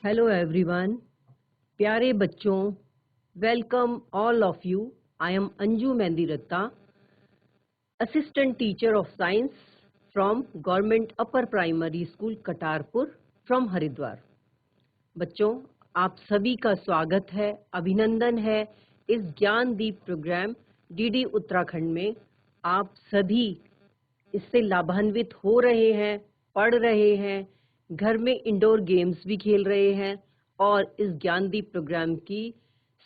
Hello everyone, प्यारे बच्चों, welcome all of you. I am Anju Mehndi Ratta, assistant teacher of science from government upper primary school Katarpur from Haridwar. बच्चों, आप सभी का स्वागत है, अभिनंदन है इस ज्ञानदीप प्रोग्राम डीडी उत्तराखंड में। आप सभी इससे लाभान्वित हो रहे हैं, पढ़ रहे हैं, घर में इंडोर गेम्स भी खेल रहे हैं और इस ज्ञानदीप प्रोग्राम की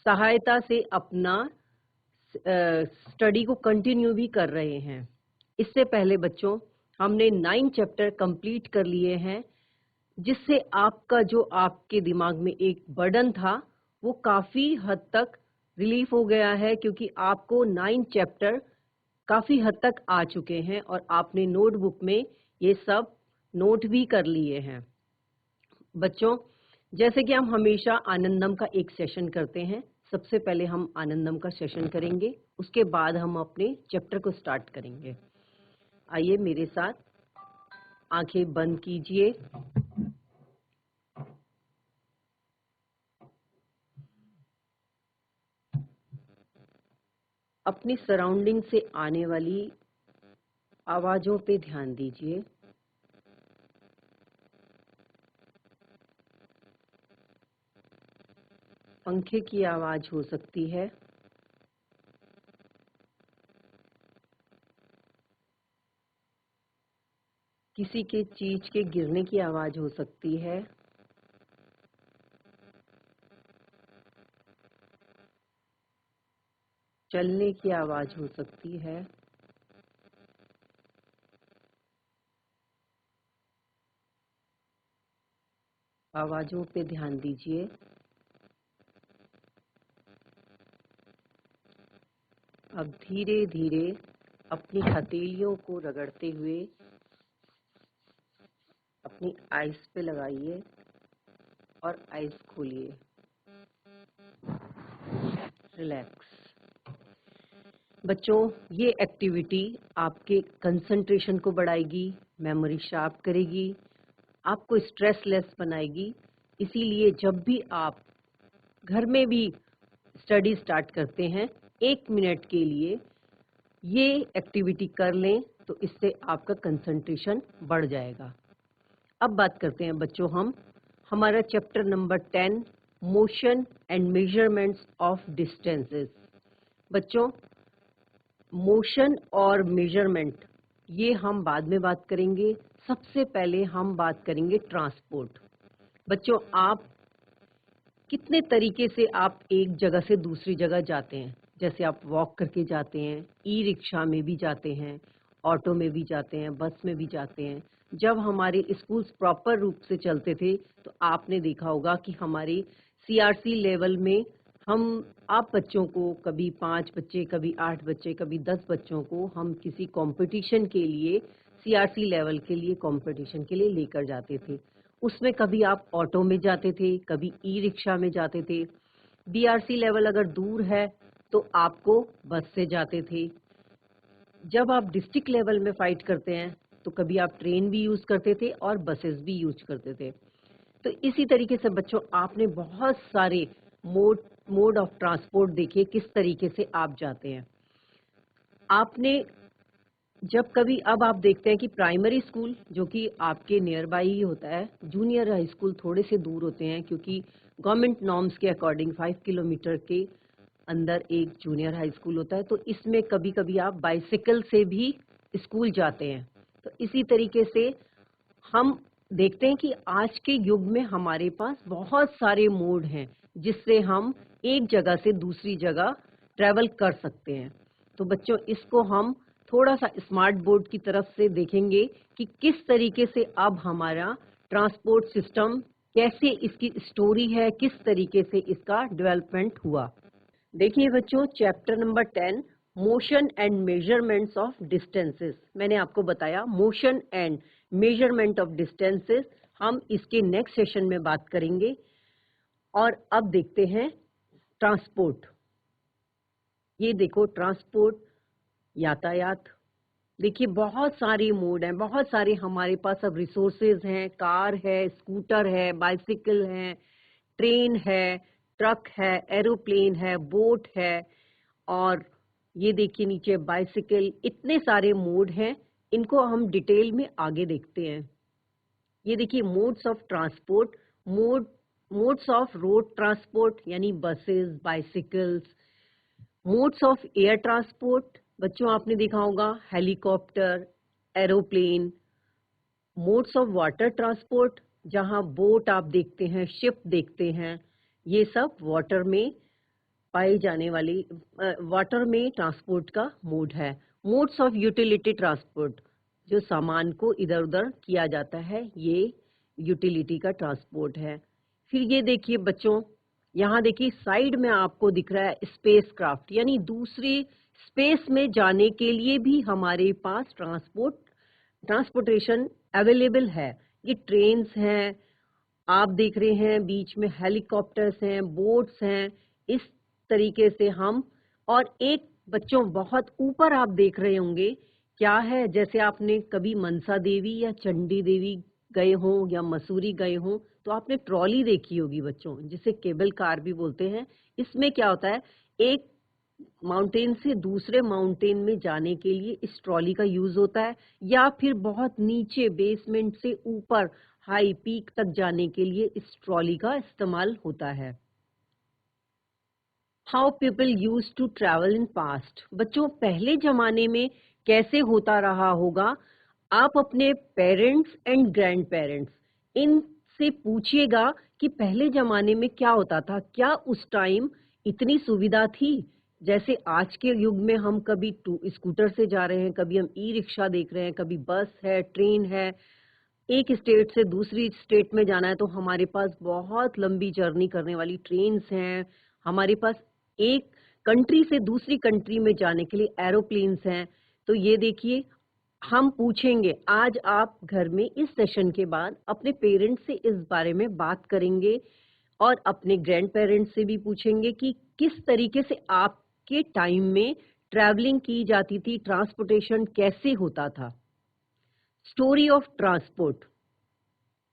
सहायता से अपना स्टडी को कंटिन्यू भी कर रहे हैं। इससे पहले बच्चों, हमने 9 चैप्टर कंप्लीट कर लिए हैं, जिससे आपका जो आपके दिमाग में एक बर्डन था वो काफ़ी हद तक रिलीफ हो गया है, क्योंकि आपको 9 चैप्टर काफ़ी हद तक आ चुके हैं और आपने नोटबुक में ये सब नोट भी कर लिए हैं। बच्चों, जैसे कि हम हमेशा आनंदम का एक सेशन करते हैं, सबसे पहले हम आनंदम का सेशन करेंगे, उसके बाद हम अपने चैप्टर को स्टार्ट करेंगे। आइए मेरे साथ, आंखें बंद कीजिए। अपनी सराउंडिंग से आने वाली आवाज़ों पे ध्यान दीजिए। पंखे की आवाज़ हो सकती है, किसी के चीज के गिरने की आवाज़ हो सकती है, चलने की आवाज़ हो सकती है, आवाज़ों पे ध्यान दीजिए। अब धीरे धीरे अपनी हथेलियों को रगड़ते हुए अपनी आइज पे लगाइए और आइज खोलिए। रिलैक्स। बच्चों, ये एक्टिविटी आपके कंसंट्रेशन को बढ़ाएगी, मेमोरी शार्प करेगी, आपको स्ट्रेसलेस बनाएगी। इसीलिए जब भी आप घर में भी स्टडी स्टार्ट करते हैं, 1 मिनट के लिए ये एक्टिविटी कर लें तो इससे आपका कंसंट्रेशन बढ़ जाएगा। अब बात करते हैं बच्चों, हम हमारा chapter number 10, motion and measurements of distances. बच्चों, मोशन और मेजरमेंट ये हम बाद में बात करेंगे। सबसे पहले हम बात करेंगे ट्रांसपोर्ट। बच्चों, आप कितने तरीके से आप एक जगह से दूसरी जगह जाते हैं? जैसे आप वॉक करके जाते हैं, ई रिक्शा में भी जाते हैं, ऑटो में भी जाते हैं, बस में भी जाते हैं। जब हमारे स्कूल्स प्रॉपर रूप से चलते थे तो आपने देखा होगा कि हमारे सीआरसी लेवल में हम आप बच्चों को कभी 5 बच्चे, कभी 8 बच्चे, कभी 10 बच्चों को हम किसी कंपटीशन के लिए, सीआरसी लेवल के लिए कंपटीशन के लिए लेकर जाते थे। उसमें कभी आप ऑटो में जाते थे, कभी ई रिक्शा में जाते थे। बीआरसी लेवल अगर दूर है तो आपको बस से जाते थे। जब आप डिस्ट्रिक्ट लेवल में फाइट करते हैं तो कभी आप ट्रेन भी यूज करते थे और बसेस भी यूज करते थे। तो इसी तरीके से बच्चों, आपने बहुत सारे मोड मोड ऑफ ट्रांसपोर्ट देखे, किस तरीके से आप जाते हैं। आपने जब कभी, अब आप देखते हैं कि प्राइमरी स्कूल जो कि आपके नियर बाई ही होता है, जूनियर हाई स्कूल थोड़े से दूर होते हैं, क्योंकि गवर्नमेंट नॉर्म्स के अकॉर्डिंग 5 किलोमीटर के अंदर एक जूनियर हाई स्कूल होता है। तो इसमें कभी कभी आप बाइसिकल से भी स्कूल जाते हैं। तो इसी तरीके से हम देखते हैं कि आज के युग में हमारे पास बहुत सारे मोड हैं जिससे हम एक जगह से दूसरी जगह ट्रैवल कर सकते हैं। तो बच्चों, इसको हम थोड़ा सा स्मार्ट बोर्ड की तरफ से देखेंगे कि किस तरीके से अब हमारा ट्रांसपोर्ट सिस्टम, कैसे इसकी स्टोरी है, किस तरीके से इसका डेवलपमेंट हुआ। देखिए बच्चों, chapter number 10, motion and measurements of distances. मैंने आपको बताया motion and measurement of distances, हम इसके नेक्स्ट सेशन में बात करेंगे। और अब देखते हैं ट्रांसपोर्ट। ये देखो, ट्रांसपोर्ट यातायात, देखिए बहुत सारे मोड हैं, बहुत सारे हमारे पास अब रिसोर्सेज हैं, कार है, स्कूटर है, बाइसिकल है, ट्रेन है, ट्रक है, एरोप्लेन है, बोट है और ये देखिए नीचे बाइसिकल, इतने सारे मोड हैं, इनको हम डिटेल में आगे देखते हैं। ये देखिए modes of transport, mode modes of road transport यानी buses, bicycles, modes of air transport, बच्चों आपने देखा होगा helicopter, aeroplane, modes of water transport जहां बोट आप देखते हैं, शिप देखते हैं, ये सब वाटर में पाई जाने वाली वाटर में ट्रांसपोर्ट का मोड है। मोड्स ऑफ यूटिलिटी ट्रांसपोर्ट जो सामान को इधर उधर किया जाता है, ये यूटिलिटी का ट्रांसपोर्ट है। फिर ये देखिए बच्चों, यहाँ देखिए साइड में आपको दिख रहा है स्पेस क्राफ्ट, यानी दूसरी स्पेस में जाने के लिए भी हमारे पास ट्रांसपोर्टेशन अवेलेबल है। ये ट्रेन्स हैं, आप देख रहे हैं बीच में हेलीकॉप्टर्स हैं, बोट्स हैं, इस तरीके से हम। और एक बच्चों बहुत ऊपर आप देख रहे होंगे क्या है, जैसे आपने कभी मनसा देवी या चंडी देवी गए हों या मसूरी गए हों तो आपने ट्रॉली देखी होगी बच्चों, जिसे केबल कार भी बोलते हैं। इसमें क्या होता है, एक माउंटेन से दूसरे माउंटेन में जाने के लिए इस ट्रॉली का यूज होता है, या फिर बहुत नीचे बेसमेंट से ऊपर हाई पीक तक जाने के लिए इस ट्रॉली का इस्तेमाल होता है। How people use to travel in past, बच्चों पहले जमाने में कैसे होता रहा होगा, आप अपने पेरेंट्स एंड ग्रैंड पेरेंट्स इनसे पूछिएगा कि पहले जमाने में क्या होता था, क्या उस टाइम इतनी सुविधा थी। जैसे आज के युग में हम कभी स्कूटर से जा रहे हैं, कभी हम ई रिक्शा देख रहे हैं, कभी बस है, ट्रेन है, एक स्टेट से दूसरी स्टेट में जाना है तो हमारे पास बहुत लंबी जर्नी करने वाली ट्रेन्स हैं, हमारे पास एक कंट्री से दूसरी कंट्री में जाने के लिए एरोप्लेन्स हैं। तो ये देखिए, हम पूछेंगे आज आप घर में इस सेशन के बाद अपने पेरेंट्स से इस बारे में बात करेंगे और अपने ग्रैंड पेरेंट्स से भी पूछेंगे कि किस तरीके से आपके टाइम में ट्रैवलिंग की जाती थी, ट्रांसपोर्टेशन कैसे होता था। स्टोरी ऑफ ट्रांसपोर्ट,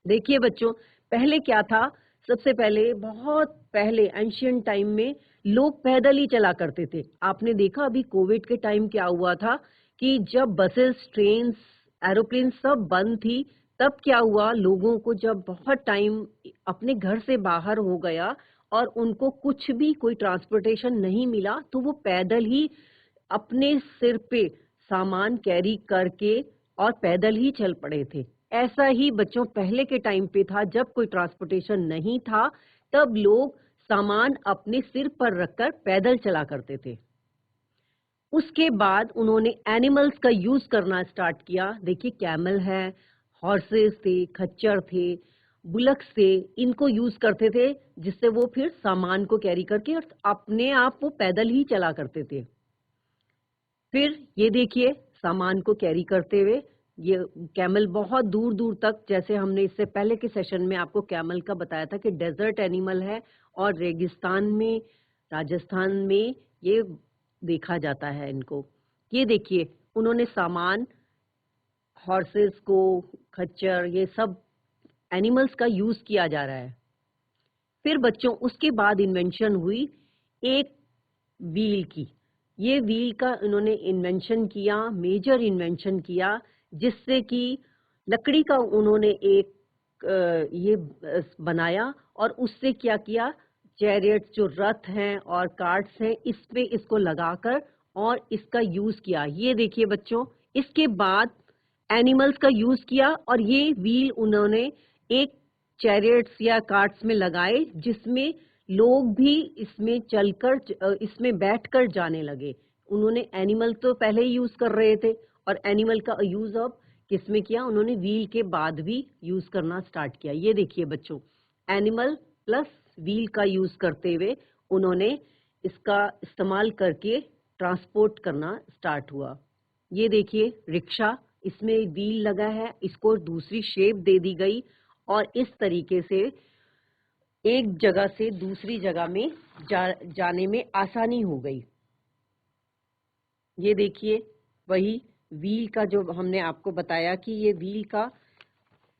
देखिए बच्चों पहले क्या था, सबसे पहले बहुत पहले एंशियंट टाइम में लोग पैदल ही चला करते थे। आपने देखा अभी कोविड के टाइम क्या हुआ था कि जब बसेस, ट्रेन्स, एरोप्लेन सब बंद थी, तब क्या हुआ, लोगों को जब बहुत टाइम अपने घर से बाहर हो गया और उनको कुछ भी कोई ट्रांसपोर्टेशन नहीं मिला, तो वो पैदल ही अपने सिर पे सामान कैरी करके और पैदल ही चल पड़े थे। ऐसा ही बच्चों पहले के टाइम पे था, जब कोई ट्रांसपोर्टेशन नहीं था, तब लोग सामान अपने सिर पर रखकर पैदल चला करते थे। उसके बाद उन्होंने एनिमल्स का यूज करना स्टार्ट किया। देखिए कैमल है, हॉर्सेस थे, खच्चर थे, बुलक्स थे, इनको यूज करते थे, जिससे वो फिर सामान को कैरी करके और अपने आप वो पैदल ही चला करते थे। फिर ये देखिए सामान को कैरी करते हुए ये कैमल बहुत दूर दूर तक, जैसे हमने इससे पहले के सेशन में आपको कैमल का बताया था कि डेजर्ट एनिमल है और रेगिस्तान में, राजस्थान में ये देखा जाता है इनको। ये देखिए उन्होंने सामान, हॉर्सेस को, खच्चर, ये सब एनिमल्स का यूज किया जा रहा है। फिर बच्चों उसके बाद इन्वेंशन हुई एक व्हील की। ये व्हील का इन्होंने इन्वेंशन किया, मेजर इन्वेंशन किया, जिससे कि लकड़ी का उन्होंने एक बनाया और उससे क्या किया, चैरियट्स जो रथ हैं और कार्ट्स हैं, इस पे इसको लगाकर और इसका यूज किया। ये देखिए बच्चों, इसके बाद एनिमल्स का यूज किया और ये व्हील उन्होंने एक चैरियट्स या कार्ट्स में लगाए, जिसमें लोग भी इसमें चलकर इसमें बैठकर जाने लगे। उन्होंने एनिमल तो पहले ही यूज कर रहे थे और एनिमल का यूज अब किसमें किया, उन्होंने व्हील के बाद भी यूज करना स्टार्ट किया। ये देखिए बच्चों, एनिमल प्लस व्हील का यूज करते हुए उन्होंने इसका इस्तेमाल करके ट्रांसपोर्ट करना स्टार्ट हुआ। ये देखिए रिक्शा, इसमें व्हील लगा है, इसको दूसरी शेप दे दी गई और इस तरीके से एक जगह से दूसरी जगह में जाने में आसानी हो गई। ये देखिए वही व्हील का जो हमने आपको बताया कि ये व्हील का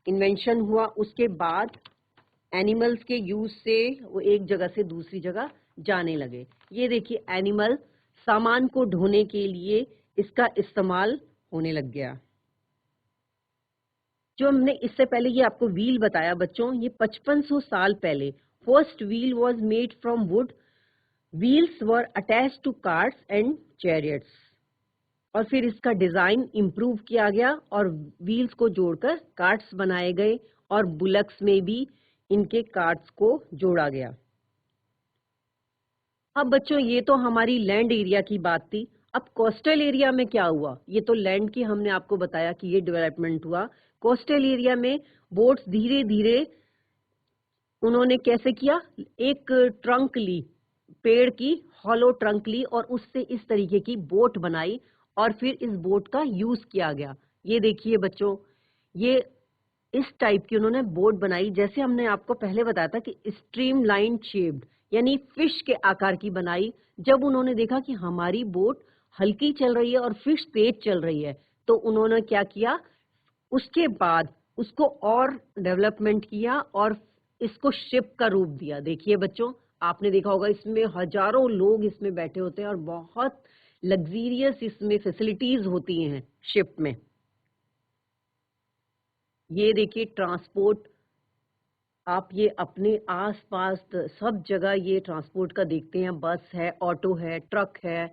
इन्वेंशन हुआ, उसके बाद एनिमल्स के यूज से वो एक जगह से दूसरी जगह जाने लगे। ये देखिए एनिमल सामान को ढोने के लिए इसका इस्तेमाल होने लग गया। जो हमने इससे पहले ये आपको व्हील बताया बच्चों, ये 5500 साल पहले first wheel was made from wood. Wheels were attached to carts and chariots, और फिर इसका डिजाइन इम्प्रूव किया गया और व्हील्स को जोड़कर कार्ट्स बनाए गए और बुलक्स में भी इनके कार्ट्स को जोड़ा गया। अब बच्चों ये तो हमारी लैंड एरिया की बात थी। अब कोस्टल एरिया में क्या हुआ? ये तो लैंड की हमने आपको बताया कि ये डेवलपमेंट हुआ। कोस्टल एरिया में बोट्स धीरे धीरे उन्होंने कैसे किया, एक ट्रंक ली, पेड़ की हॉलो ट्रंक ली और उससे इस तरीके की बोट बनाई और फिर इस बोट का यूज किया गया। ये देखिए बच्चों, ये इस टाइप की उन्होंने बोट बनाई, जैसे हमने आपको पहले बताया था कि स्ट्रीम लाइन शेप्ड, यानी फिश के आकार की बनाई। जब उन्होंने देखा कि हमारी बोट हल्की चल रही है और फिश तेज चल रही है, तो उन्होंने क्या किया, उसके बाद उसको और डेवलपमेंट किया और इसको शिप का रूप दिया। देखिए बच्चों, आपने देखा होगा इसमें हजारों लोग इसमें बैठे होते हैं और बहुत लग्जीरियस इसमें फैसिलिटीज होती हैं शिप में। ये देखिए ट्रांसपोर्ट, आप ये अपने आसपास सब जगह ये ट्रांसपोर्ट का देखते हैं। बस है, ऑटो है, ट्रक है,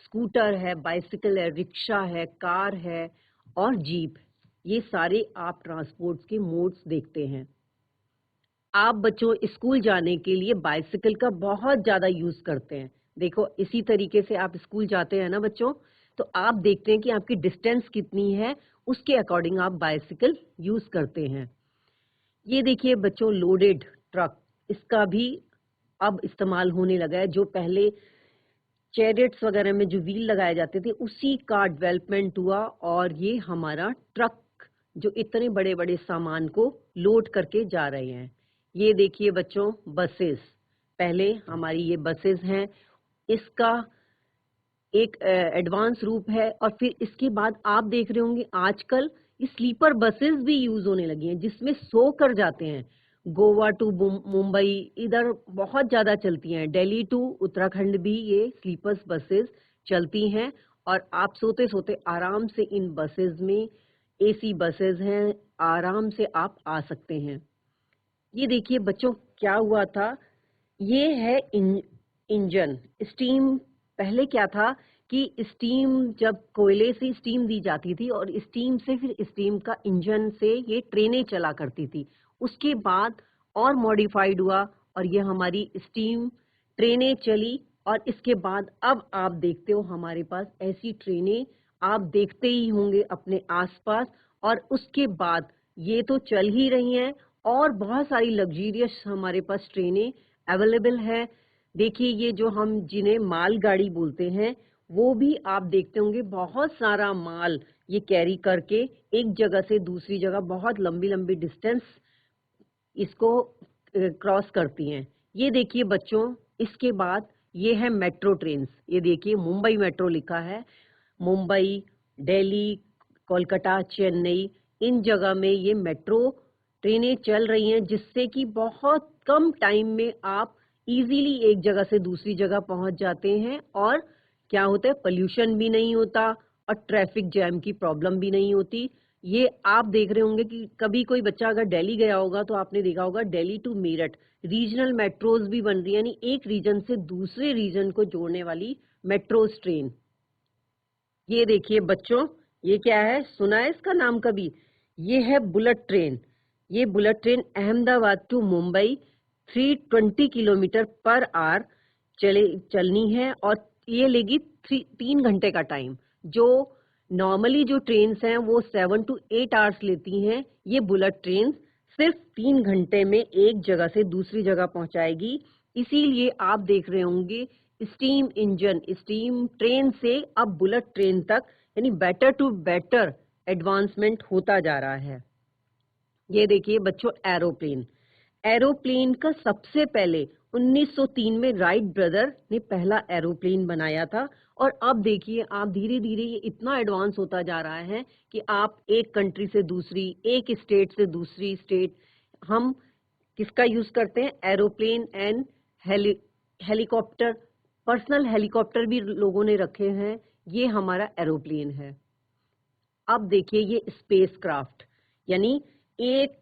स्कूटर है, बाइसिकल है, रिक्शा है, कार है और जीप। ये सारे आप ट्रांसपोर्ट के मोड्स देखते हैं। आप बच्चों स्कूल जाने के लिए बाइसिकल का बहुत ज्यादा यूज करते हैं। देखो इसी तरीके से आप स्कूल जाते हैं ना बच्चों, तो आप देखते हैं कि आपकी डिस्टेंस कितनी है, उसके अकॉर्डिंग आप बाइसिकल यूज करते हैं। ये देखिए बच्चों लोडेड ट्रक, इसका भी अब इस्तेमाल होने लगा है। जो पहले चैरियट्स वगैरह में जो व्हील लगाए जाते थे उसी का डेवलपमेंट हुआ और ये हमारा ट्रक जो इतने बड़े बड़े सामान को लोड करके जा रहे हैं। ये देखिए बच्चों बसेस, पहले हमारी ये बसेस हैं, इसका एक एडवांस रूप है और फिर इसके बाद आप देख रहे होंगे आजकल ये स्लीपर बसेस भी यूज होने लगी हैं जिसमें सो कर जाते हैं। गोवा टू मुंबई इधर बहुत ज्यादा चलती हैं, दिल्ली टू उत्तराखंड भी ये स्लीपर्स बसेस चलती हैं और आप सोते सोते आराम से इन बसेस में, एसी बसेस हैं, आराम से आप आ सकते हैं। ये देखिए बच्चों क्या हुआ था, ये है इंजन स्टीम। पहले क्या था कि स्टीम, जब कोयले से स्टीम दी जाती थी और स्टीम से फिर स्टीम का इंजन से ये ट्रेनें चला करती थी। उसके बाद और मॉडिफाइड हुआ और ये हमारी स्टीम ट्रेनें चली और इसके बाद अब आप देखते हो हमारे पास ऐसी ट्रेनें आप देखते ही होंगे अपने आसपास। और उसके बाद ये तो चल ही रही हैं और बहुत सारी लग्जीरियस हमारे पास ट्रेनें अवेलेबल है। देखिए ये जो हम जिन्हें मालगाड़ी बोलते हैं वो भी आप देखते होंगे, बहुत सारा माल ये कैरी करके एक जगह से दूसरी जगह बहुत लंबी लंबी डिस्टेंस इसको क्रॉस करती हैं। ये देखिए बच्चों, इसके बाद ये है मेट्रो ट्रेन्स। ये देखिए मुंबई मेट्रो लिखा है। मुंबई, दिल्ली, कोलकाता, चेन्नई, इन जगह में ये मेट्रो ट्रेनें चल रही हैं जिससे कि बहुत कम टाइम में आप इजीली एक जगह से दूसरी जगह पहुंच जाते हैं और क्या होता है, पोल्यूशन भी नहीं होता और ट्रैफिक जैम की प्रॉब्लम भी नहीं होती। ये आप देख रहे होंगे कि कभी कोई बच्चा अगर दिल्ली गया होगा तो आपने देखा होगा Delhi to Meerut regional metros भी बन रही है, यानी एक रीजन से दूसरे रीजन को जोड़ने वाली मेट्रोज ट्रेन। ये देखिए बच्चों, ये क्या है, सुना है इसका नाम कभी? ये है बुलेट ट्रेन। ये bullet train Ahmedabad to Mumbai 320 kilometre per hour चलनी है और ये लेगी 3 घंटे का टाइम। जो नॉर्मली जो ट्रेन्स हैं वो 7 to 8 आवर्स लेती हैं, ये बुलेट ट्रेन सिर्फ 3 घंटे में एक जगह से दूसरी जगह पहुंचाएगी। इसीलिए आप देख रहे होंगे स्टीम इंजन, स्टीम ट्रेन से अब बुलेट ट्रेन तक, यानी बेटर टू बेटर एडवांसमेंट होता जा रहा है। ये देखिए बच्चों एरोप्लेन। एरोप्लेन का सबसे पहले 1903 में राइट ब्रदर ने पहला एरोप्लेन बनाया था। और अब देखिए आप धीरे धीरे ये इतना एडवांस होता जा रहा है कि आप एक कंट्री से दूसरी, एक स्टेट से दूसरी स्टेट, हम किसका यूज करते हैं? Aeroplane and helicopter. Personal helicopter भी लोगों ने रखे हैं, ये हमारा एरोप्लेन है। अब देखिए ये स्पेस क्राफ्ट, यानी एक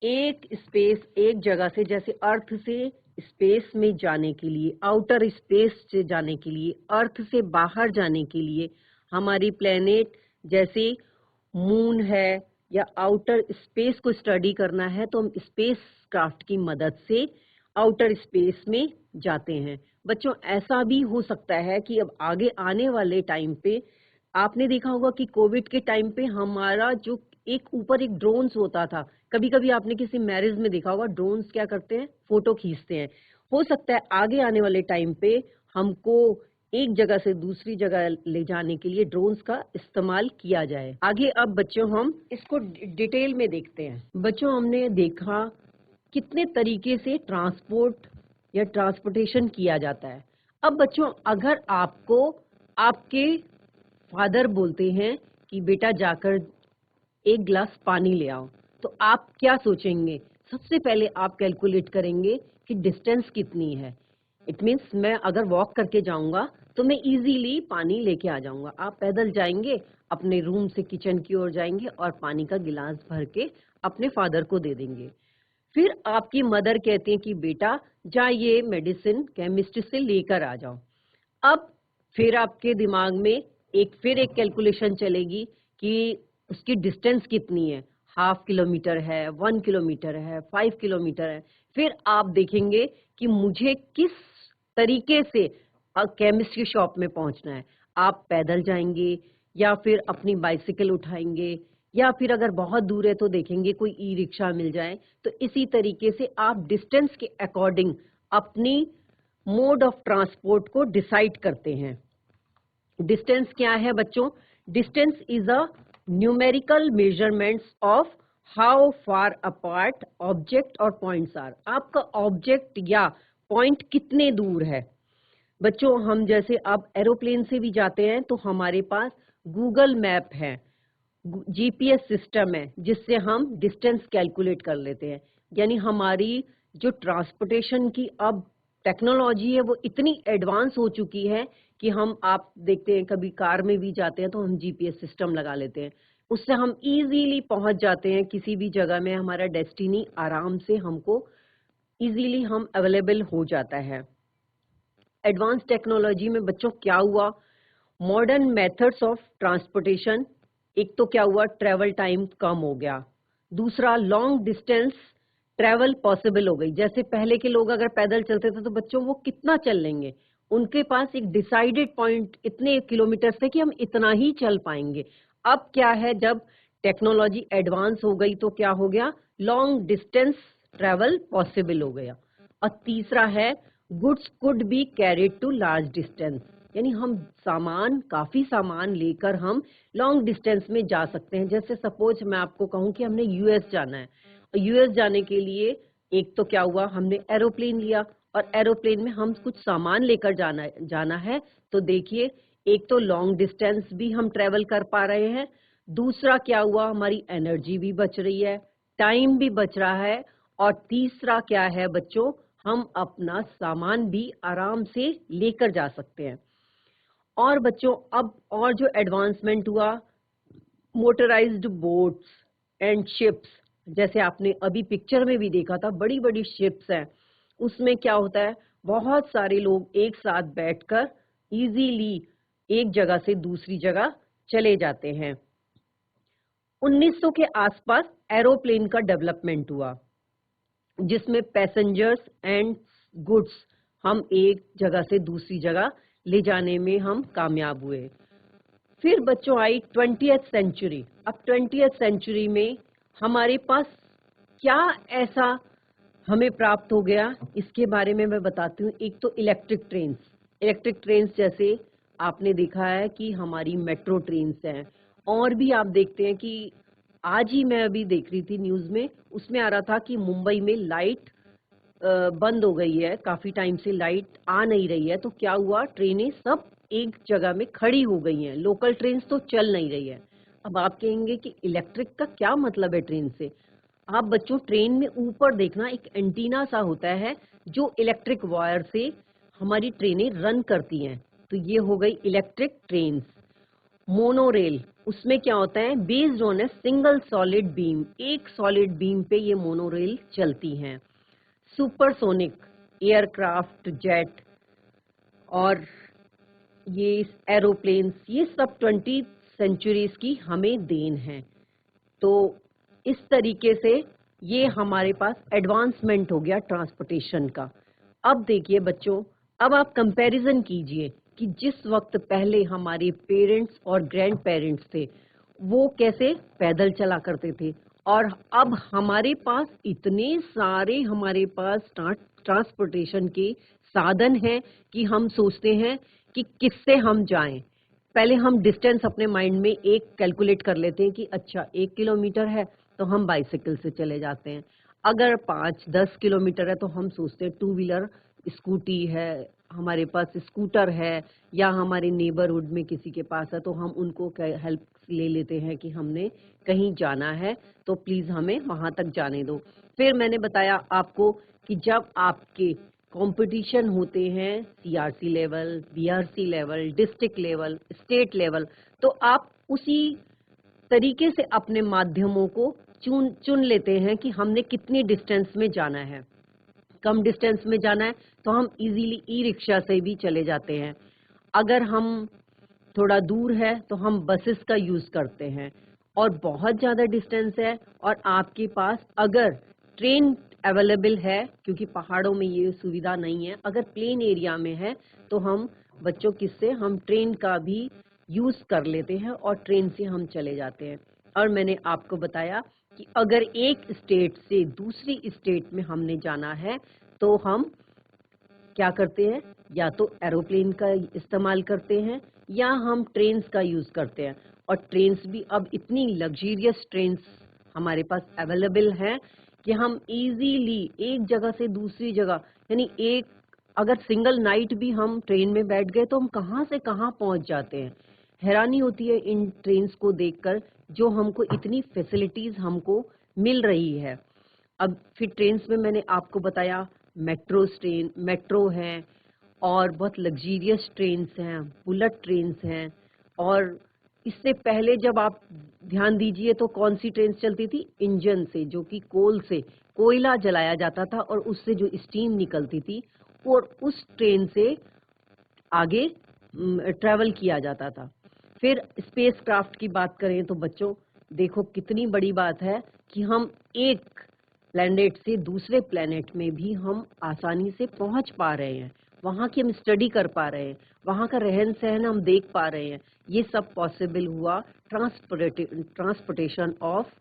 एक स्पेस, एक जगह से, जैसे अर्थ से स्पेस में जाने के लिए, आउटर स्पेस से जाने के लिए, अर्थ से बाहर जाने के लिए, हमारी प्लेनेट जैसे मून है या आउटर स्पेस को स्टडी करना है तो हम स्पेस क्राफ्ट की मदद से आउटर स्पेस में जाते हैं। बच्चों ऐसा भी हो सकता है कि अब आगे आने वाले टाइम पे, आपने देखा होगा कि कोविड के टाइम पे हमारा जो एक ऊपर एक ड्रोन्स होता था, कभी कभी आपने किसी मैरिज में देखा होगा ड्रोन्स क्या करते हैं? फोटो खींचते हैं। हो सकता है आगे आने वाले टाइम पे हमको एक जगह से दूसरी जगह ले जाने के लिए ड्रोन्स का इस्तेमाल किया जाए। आगे अब बच्चों हम इसको डिटेल में देखते हैं। बच्चों हमने देखा कितने तरीके से ट्रांसपोर्ट या ट्रांसपोर्टेशन किया जाता है। अब बच्चों अगर आपको आपके फादर बोलते हैं कि बेटा जाकर एक गिलास पानी ले आओ, तो आप क्या सोचेंगे? सबसे पहले आप कैलकुलेट करेंगे कि डिस्टेंस कितनी है। इट मीन्स मैं अगर वॉक करके जाऊंगा तो मैं इजीली पानी लेके आ जाऊंगा। आप पैदल जाएंगे, अपने रूम से किचन की ओर जाएंगे और पानी का गिलास भर के अपने फादर को दे देंगे। फिर आपकी मदर कहती है कि बेटा जा ये मेडिसिन केमिस्ट से लेकर आ जाओ। अब फिर आपके दिमाग में फिर एक कैलकुलेशन चलेगी कि उसकी डिस्टेंस कितनी है, हाफ किलोमीटर है, 1 किलोमीटर है, 5 किलोमीटर है। फिर आप देखेंगे कि मुझे किस तरीके से केमिस्ट की शॉप में पहुंचना है। आप पैदल जाएंगे या फिर अपनी बाइसिकल उठाएंगे, या फिर अगर बहुत दूर है तो देखेंगे कोई ई रिक्शा मिल जाए। तो इसी तरीके से आप डिस्टेंस के अकॉर्डिंग अपनी मोड ऑफ ट्रांसपोर्ट को डिसाइड करते हैं। डिस्टेंस क्या है बच्चों? Distance is a numerical measurements of how far apart object और पॉइंट्स आर। आपका ऑब्जेक्ट या पॉइंट कितने दूर है। बच्चों हम जैसे अब एरोप्लेन से भी जाते हैं तो हमारे पास गूगल मैप है, जीपीएस सिस्टम है, जिससे हम डिस्टेंस कैलकुलेट कर लेते हैं। यानी हमारी जो ट्रांसपोर्टेशन की अब टेक्नोलॉजी है वो इतनी एडवांस हो चुकी है कि आप देखते हैं कभी कार में भी जाते हैं तो हम जीपीएस सिस्टम लगा लेते हैं। उससे हम इजीली पहुंच जाते हैं किसी भी जगह में, हमारा डेस्टिनी आराम से हमको इजीली हम अवेलेबल हो जाता है। एडवांस टेक्नोलॉजी में बच्चों क्या हुआ? Modern methods of transportation. एक तो क्या हुआ? ट्रेवल टाइम कम हो गया। दूसरा, लॉन्ग डिस्टेंस ट्रेवल पॉसिबल हो गई। जैसे पहले के लोग अगर पैदल चलते थे तो बच्चों वो कितना चल लेंगे, उनके पास एक डिसाइडेड पॉइंट इतने किलोमीटर से कि हम इतना ही चल पाएंगे। अब क्या है, जब टेक्नोलॉजी एडवांस हो गई तो क्या हो गया? लॉन्ग डिस्टेंस ट्रेवल पॉसिबल हो गया। और तीसरा है, goods could be carried to large distance, यानी हम काफी सामान लेकर हम लॉन्ग डिस्टेंस में जा सकते हैं। जैसे सपोज मैं आपको कहूं कि हमने यूएस जाना है, यूएस जाने के लिए एक तो क्या हुआ, हमने एरोप्लेन लिया और एरोप्लेन में हम कुछ सामान लेकर जाना है। तो देखिए एक तो लॉन्ग डिस्टेंस भी हम ट्रेवल कर पा रहे हैं, दूसरा क्या हुआ, हमारी एनर्जी भी बच रही है, टाइम भी बच रहा है, और तीसरा क्या है बच्चों, हम अपना सामान भी आराम से लेकर जा सकते हैं। और बच्चों अब और जो एडवांसमेंट हुआ, मोटराइज्ड बोट्स एंड शिप्स, जैसे आपने अभी पिक्चर में भी देखा था, बड़ी बड़ी शिप्स हैं। उसमें क्या होता है, बहुत सारे लोग एक साथ बैठकर इजीली एक जगह से दूसरी जगह चले जाते हैं। 1900 के आसपास एरोप्लेन का डेवलपमेंट हुआ, जिसमें पैसेंजर्स एंड गुड्स हम एक जगह से दूसरी जगह ले जाने में हम कामयाब हुए। फिर बच्चों आई 20th सेंचुरी। अब 20th सेंचुरी में हमारे पास क्या ऐसा हमें प्राप्त हो गया, इसके बारे में मैं बताती हूँ। एक तो इलेक्ट्रिक ट्रेन्स जैसे आपने देखा है कि हमारी मेट्रो ट्रेन्स हैं, और भी आप देखते हैं कि आज ही मैं अभी देख रही थी न्यूज में, उसमें आ रहा था कि मुंबई में लाइट बंद हो गई है, काफ़ी टाइम से लाइट आ नहीं रही है, तो क्या हुआ, ट्रेनें सब एक जगह में खड़ी हो गई हैं, लोकल ट्रेन्स तो चल नहीं रही है। अब आप कहेंगे कि इलेक्ट्रिक का क्या मतलब है ट्रेन से? आप बच्चों ट्रेन में ऊपर देखना एक एंटीना सा होता है, जो इलेक्ट्रिक वायर से हमारी ट्रेनें रन करती हैं। तो ये हो गई इलेक्ट्रिक ट्रेन्स। मोनोरेल, उसमें क्या होता है, based on a single solid beam, एक सॉलिड बीम पे ये मोनोरेल चलती हैं। सुपरसोनिक, एयरक्राफ्ट, जेट और ये एरोप्लेन्स, ये सब 20th सेंचुरीज की हमें देन है। तो इस तरीके से ये हमारे पास एडवांसमेंट हो गया ट्रांसपोर्टेशन का। अब देखिए बच्चों, अब आप कंपैरिजन कीजिए कि जिस वक्त पहले हमारे पेरेंट्स और ग्रैंड पेरेंट्स थे, वो कैसे पैदल चला करते थे, और अब हमारे पास इतने सारे हमारे पास ट्रांसपोर्टेशन के साधन हैं कि हम सोचते हैं कि किससे हम जाएं। पहले हम डिस्टेंस अपने माइंड में एक कैलकुलेट कर लेते हैं कि अच्छा 1 किलोमीटर है तो हम बाइसाइकिल से चले जाते हैं, अगर 5-10 किलोमीटर है तो हम सोचते हैं टू व्हीलर, स्कूटी है, हमारे पास स्कूटर है, या हमारे नेबरहुड में किसी के पास है तो हम उनको हेल्प ले लेते हैं कि हमने कहीं जाना है तो प्लीज हमें वहां तक जाने दो। फिर मैंने बताया आपको कि जब आपके कंपटीशन होते हैं CRC level, BRC level, district level, state level, तो आप उसी तरीके से अपने माध्यमों को चुन चुन लेते हैं कि हमने कितनी डिस्टेंस में जाना है। कम डिस्टेंस में जाना है तो हम इजीली ई रिक्शा से भी चले जाते हैं। अगर हम थोड़ा दूर है तो हम बसेस का यूज करते हैं, और बहुत ज्यादा डिस्टेंस है और आपके पास अगर ट्रेन अवेलेबल है, क्योंकि पहाड़ों में ये सुविधा नहीं है, अगर प्लेन एरिया में है तो हम बच्चों किससे हम ट्रेन का भी यूज कर लेते हैं और ट्रेन से हम चले जाते हैं। और मैंने आपको बताया कि अगर एक स्टेट से दूसरी स्टेट में हमने जाना है तो हम क्या करते हैं, या तो एरोप्लेन का इस्तेमाल करते हैं या हम ट्रेन्स का यूज करते हैं। और ट्रेन्स भी अब इतनी लग्जरियस ट्रेन्स हमारे पास अवेलेबल हैं कि हम इजीली एक जगह से दूसरी जगह, यानी एक अगर सिंगल नाइट भी हम ट्रेन में बैठ गए तो हम कहाँ से कहाँ पहुंच जाते हैं। हैरानी होती है इन ट्रेन्स को देखकर, जो हमको इतनी फैसिलिटीज हमको मिल रही है। अब फिर ट्रेन्स में मैंने आपको बताया मेट्रो हैं, और बहुत लग्जीरियस ट्रेन्स हैं, बुलेट ट्रेन्स हैं। और इससे पहले जब आप ध्यान दीजिए तो कौन सी ट्रेन चलती थी, इंजन से, जो कि कोल से कोयला जलाया जाता था और उससे जो स्टीम निकलती थी, और उस ट्रेन से आगे ट्रैवल किया जाता था। फिर स्पेस क्राफ्ट की बात करें तो बच्चों देखो कितनी बड़ी बात है कि हम एक प्लेनेट से दूसरे प्लेनेट में भी हम आसानी से पहुंच पा रहे हैं, वहां की हम स्टडी कर पा रहे हैं, वहां का रहन सहन हम देख पा रहे हैं। ये सब पॉसिबल हुआ ट्रांसपोर्टेशन ऑफ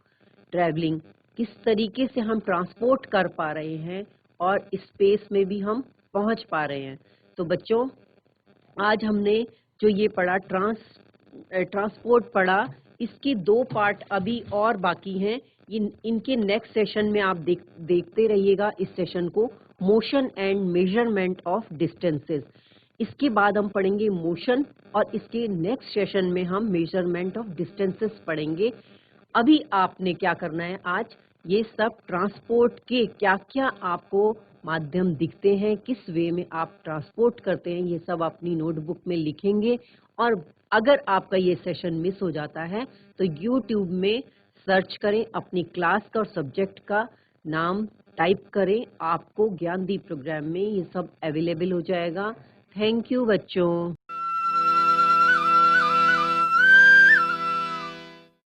ट्रैवलिंग, किस तरीके से हम ट्रांसपोर्ट कर पा रहे हैं और स्पेस में भी हम पहुंच पा रहे हैं। तो बच्चों आज हमने जो ये पढ़ा ट्रांसपोर्ट पढ़ा, इसके 2 पार्ट अभी और बाकी हैं। इनके नेक्स्ट सेशन में आप देखते रहिएगा इस सेशन को, motion and measurement of distances. इसके बाद हम पढ़ेंगे मोशन, और इसके नेक्स्ट सेशन में हम मेजरमेंट ऑफ डिस्टेंसेस पढ़ेंगे। अभी आपने क्या करना है, आज ये सब ट्रांसपोर्ट के क्या क्या आपको माध्यम दिखते हैं, किस वे में आप ट्रांसपोर्ट करते हैं, ये सब अपनी नोटबुक में लिखेंगे। और अगर आपका ये सेशन मिस हो जाता है तो यूट्यूब में सर्च करें, अपनी क्लास का और सब्जेक्ट का नाम टाइप करें, आपको ज्ञानदीप प्रोग्राम में ये सब अवेलेबल हो जाएगा। थैंक यू बच्चों।